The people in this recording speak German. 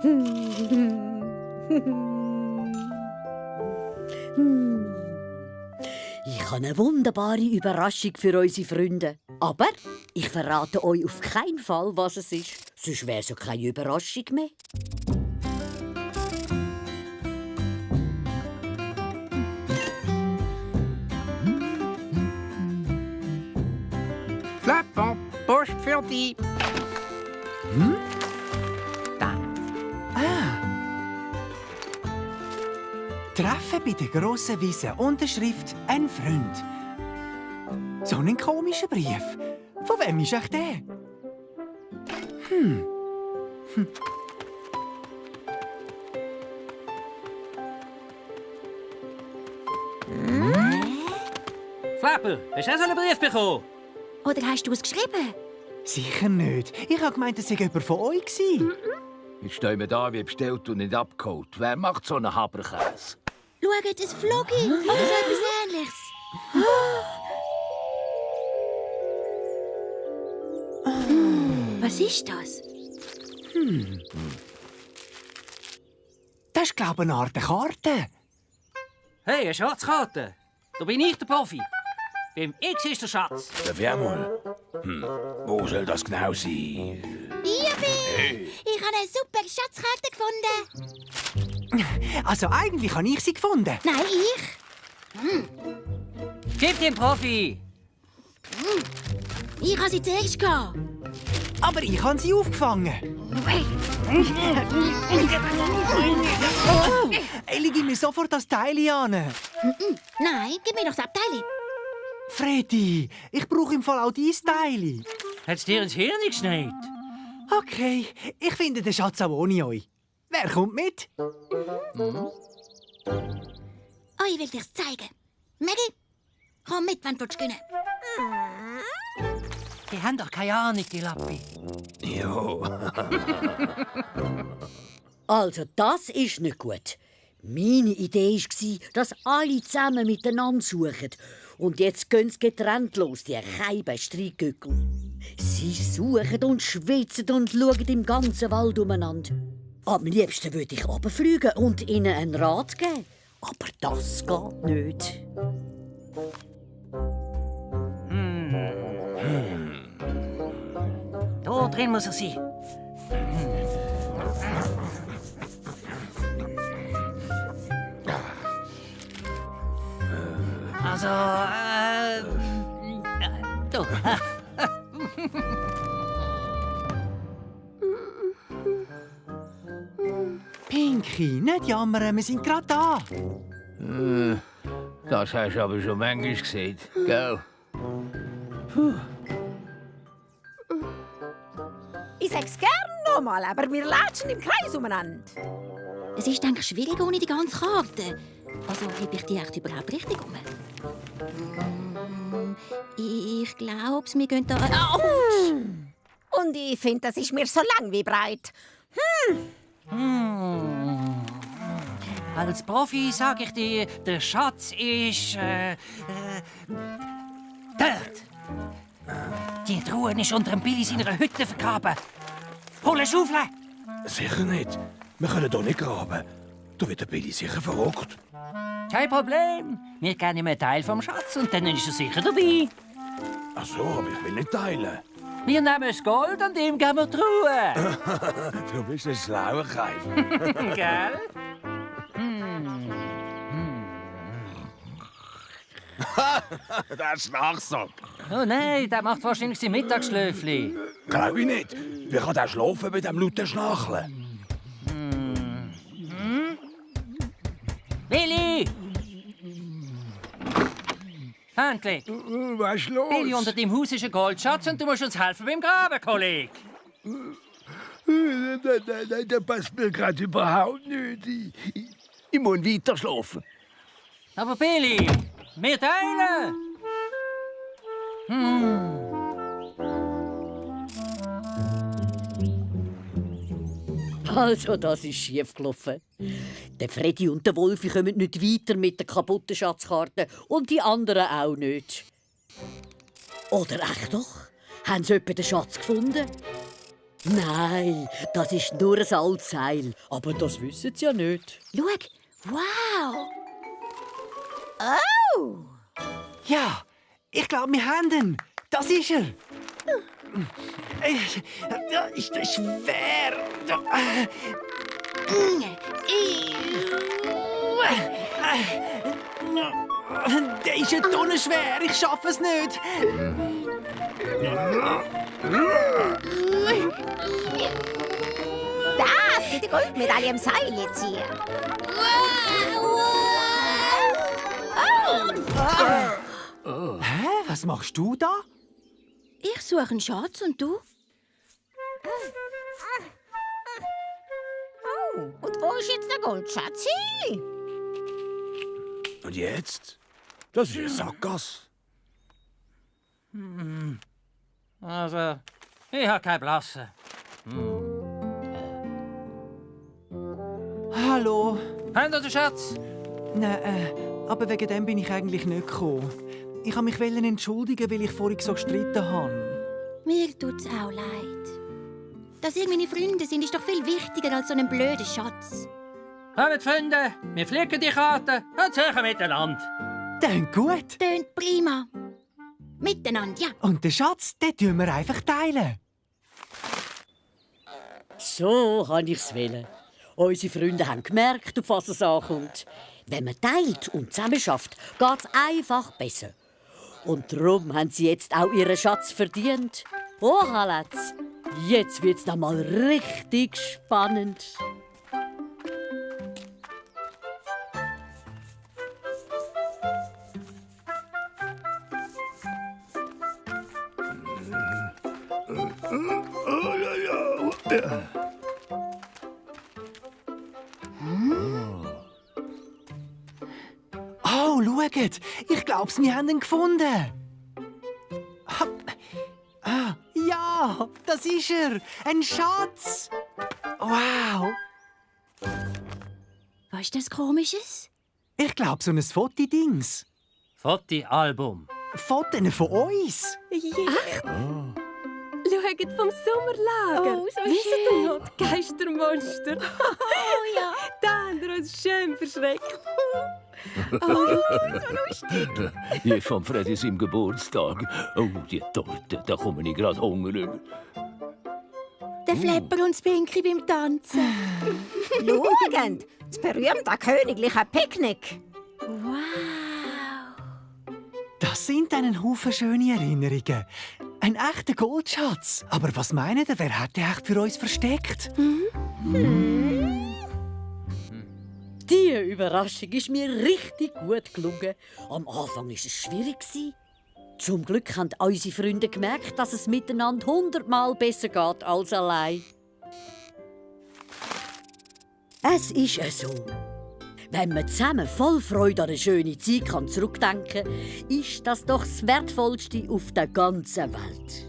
Ich habe eine wunderbare Überraschung für unsere Freunde. Aber ich verrate euch auf keinen Fall, was es ist. Sonst wäre es ja keine Überraschung mehr. Flappant, Post für die. Da. Treffen bei der grossen Wiese. Unterschrift «Ein Freund». So ein komischer Brief. Von wem ist echt der? Flapper, hast du auch so einen Brief bekommen? Oder hast du es geschrieben? Sicher nicht. Ich habe gemeint, es sei jemand von euch gewesen. Jetzt stehen wir da wie bestellt und nicht abgeholt. Wer macht so einen Haberkäse? Schaut, ein Floggi oder so etwas Ähnliches. Was ist das? Das ist, glaube ich, eine Art Karte. Hey, eine Schatzkarte. Da bin ich der Profi. Beim X ist der Schatz. Darf ich mal? Wo soll das genau sein? Yippie! Ich habe eine super Schatzkarte gefunden. Also eigentlich habe ich sie gefunden. Nein, ich. Gib dem Profi. Ich habe sie zuerst gehabt. Aber ich habe sie aufgefangen. Elli, gib mir sofort das Teil an. Nein, gib mir doch das Abteil. Freddy, ich brauche im Fall auch dein Teil. Hat's dir ins Hirn geschneit? Okay, ich finde den Schatz auch ohne euch. Wer kommt mit? Ich will dir's zeigen. Maggie, komm mit, wenn du gewinnen willst. Die haben doch keine Ahnung, die Lappi. Jo. Also, das ist nicht gut. Meine Idee war, dass alle zusammen miteinander suchen. Und jetzt gehen sie getrennt los, die Keiben Streitgöckel. Sie suchen und schwitzen und schauen im ganzen Wald umeinander. Am liebsten würde ich runterfliegen und ihnen einen Rat geben. Aber das geht nicht. Da drin muss er sein. Also, du. Pinky, nicht jammern, wir sind gerade da. Das hast du aber schon manchmal gesehen, gell? Ich sag's gern nochmal, aber wir latschen im Kreis umeinander. Es ist eigentlich schwierig ohne die ganze Karte. Also, heb ich die echt überhaupt richtig um? Ich glaube, wir gehen da... Und ich finde, das ist mir so lang wie breit. Als Profi sag ich dir, der Schatz ist... dort. Die Truhe ist unter dem Billy seiner Hütte vergraben. Hol eine Schaufel! Sicher nicht. Wir können hier nicht graben. Da wird der Billy sicher verrückt. Kein Problem. Wir geben ihm einen Teil vom Schatz und dann ist er sicher dabei. Ach so, aber ich will nicht teilen. Wir nehmen das Gold und ihm geben wir die Truhe. Du bist ein schlauer Keif. Gell? Der Schnachsack. Oh nein, der macht wahrscheinlich sein Mittagsschläfli. Glaube ich nicht. Wie kann der schlafen bei dem lauten Schnacheln? Billy! Endlich! Was ist los? Billy, unter deinem Haus ist ein Goldschatz und du musst uns helfen beim Graben, Kollege. Nein, das passt mir gerade überhaupt nicht. Ich muss weiter schlafen. Aber Billy, wir teilen! Also, das ist schief gelaufen. Der Freddy und der Wolfi kommen nicht weiter mit der kaputten Schatzkarte und die anderen auch nicht. Oder echt doch? Haben sie etwa den Schatz gefunden? Nein, das ist nur ein altes Seil. Aber das wissen Sie ja nicht. Schau, wow. Oh! Ja, ich glaube, wir haben ihn. Das ist er. Ist das schwer? Der ist ja tonnenschwer. Ich schaffe es nicht. Das ist die Goldmedaille im Seil jetzt hier. Hä? Was machst du da? Ich suche einen Schatz und du? Und wo ist jetzt der Goldschatz hin? Und jetzt? Das ist eine Sackgasse. Also, ich habe keine Blasse. Hallo. Habt ihr den Schatz? Nein, aber wegen dem bin ich eigentlich nicht gekommen. Ich wollte mich entschuldigen, weil ich vorhin so gestritten habe. Mir tut's auch leid. Dass ihr meine Freunde sind, ist doch viel wichtiger als so ein blöder Schatz. Kommt, Freunde, wir fliegen die Karten und suchen miteinander. Tönt gut. Tönt prima. Miteinander, ja. Und den Schatz, den tun wir einfach teilen. So habe ich's wollen. Unsere Freunde haben gemerkt, auf was es ankommt. Wenn man teilt und zusammen schafft, geht's einfach besser. Und darum haben sie jetzt auch ihren Schatz verdient. Oh, Haletz, jetzt wird's noch mal richtig spannend. Oh, schaut! Ich glaube, wir haben ihn gefunden. Ja, das ist er. Ein Schatz. Wow. Was ist das Komisches? Ich glaube, so ein Fotodings. Fotoalbum. Fotos von uns. Schaut vom Sommerlager. Oh, so Wisst ihr schön. noch, die Geistermonster? Oh ja. Da haben wir uns schön verschreckt. Hier von Freddy seinem Geburtstag. Oh, die Torte, da komme ich gerade hungern. Der Flepper und das Pinky beim Tanzen. Schauen, das berühmte königliche Picknick. Wow. Das sind einen Haufen schöne Erinnerungen. Ein echter Goldschatz. Aber was meinen ihr, wer hat den echt für uns versteckt? Diese Überraschung ist mir richtig gut gelungen. Am Anfang war es schwierig. Zum Glück haben unsere Freunde gemerkt, dass es miteinander 100-mal besser geht als allein. Es ist so. Wenn man zusammen voll Freude an eine schöne Zeit zurückdenken kann, ist das doch das Wertvollste auf der ganzen Welt.